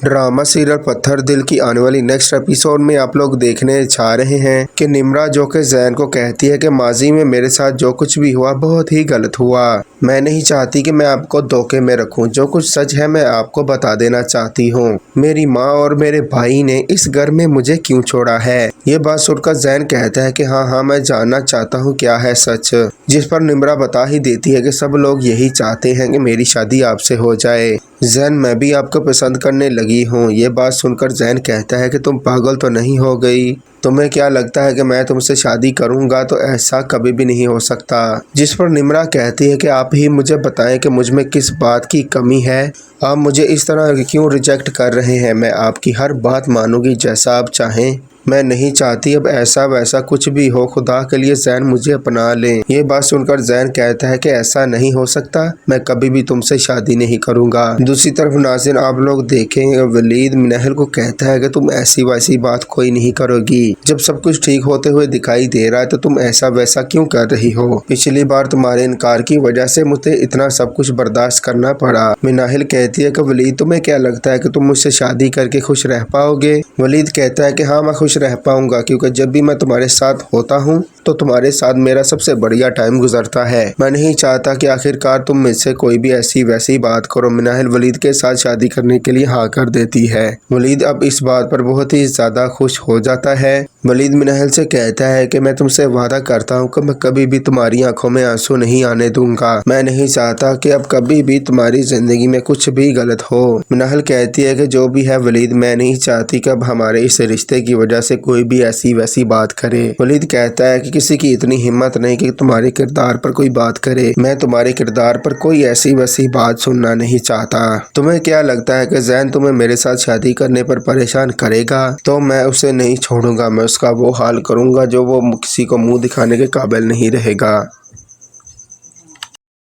Drama serial पत्थर दिल की आने वाली नेक्स्ट एपिसोड में आप लोग देखने जा रहे हैं कि निम्रा जो कि जैन को कहती है कि माजी में मेरे साथ जो कुछ भी हुआ बहुत ही गलत हुआ। मैं नहीं चाहती कि मैं आपको धोखे में रखूं। जो कुछ सच है मैं आपको बता देना चाहती हूं। मेरी माँ और मेरे भाई ने इस घर में मुझे क्यों छोड़ा है। ये बात सुनकर जैन कहता है कि हाँ मैं जानना चाहता हूँ क्या है सच। जिस पर निम्रा बता ही देती है कि सब लोग यही चाहते हैं कि मेरी शादी आपसे हो जाए। जैन मैं भी आपको पसंद करने लगी हूँ। ये बात सुनकर जैन कहता है कि तुम पागल तो नहीं हो गई। तुम्हें क्या लगता है कि मैं तुमसे शादी करूंगा? तो ऐसा कभी भी नहीं हो सकता। जिस पर निम्रा कहती है कि आप ही मुझे बताएं कि मुझ में किस बात की कमी है। आप मुझे इस तरह क्यों रिजेक्ट कर रहे हैं। मैं आपकी हर बात मानूंगी जैसा आप चाहें। मैं नहीं चाहती अब ऐसा वैसा कुछ भी हो। खुदा के लिए जैन मुझे अपना लें। ये बात सुनकर जैन कहता है कि ऐसा नहीं हो सकता। मैं कभी भी तुमसे शादी नहीं करूंगा। दूसरी तरफ नाज़रीन आप लोग देखें वलीद मिनाहिल को कहता है कि तुम ऐसी वैसी बात कोई नहीं करोगी। जब सब कुछ ठीक होते हुए दिखाई दे रहा है तो तुम ऐसा वैसा क्यों कर रही हो। पिछली बार तुम्हारे इनकार की वजह से मुझे इतना सब कुछ बर्दाश्त करना पड़ा। मिनाहिल कहती है कि वलीद तुम्हें क्या लगता है कि तुम मुझसे शादी करके खुश रह पाओगे। वलीद कहता है कि हाँ मैं खुश रह पाऊंगा, क्योंकि जब भी मैं तुम्हारे साथ होता हूँ तो तुम्हारे साथ मेरा सबसे बढ़िया टाइम गुजरता है। मैं नहीं चाहता कि आखिरकार तुम मुझसे कोई भी ऐसी वैसी बात करो। मिनाहिल वलीद के साथ शादी करने के लिए हाँ कर देती है। वलीद अब इस बात पर बहुत ही ज्यादा खुश हो जाता है। वलीद मिनाहिल से कहता है कि मैं तुमसे वादा करता हूँ कि मैं कभी भी तुम्हारी आंखों में आंसू नहीं आने दूंगा। मैं नहीं चाहता कि अब कभी भी तुम्हारी जिंदगी में कुछ भी गलत हो। मिनाहिल कहती है कि जो भी है वलीद मैं नहीं चाहती कि अब हमारे इस रिश्ते की वजह से कोई भी ऐसी वैसी बात करे। वलीद कहता है कि किसी की इतनी हिम्मत नहीं कि तुम्हारे किरदार पर कोई बात करे। मैं तुम्हारे किरदार पर कोई ऐसी वैसी बात सुनना नहीं चाहता। तुम्हें क्या लगता है कि जैन तुम्हें मेरे साथ शादी करने पर परेशान करेगा? तो मैं उसे नहीं छोड़ूंगा। मैं उसका वो हाल करूंगा जो वो किसी को मुंह दिखाने के काबिल नहीं रहेगा।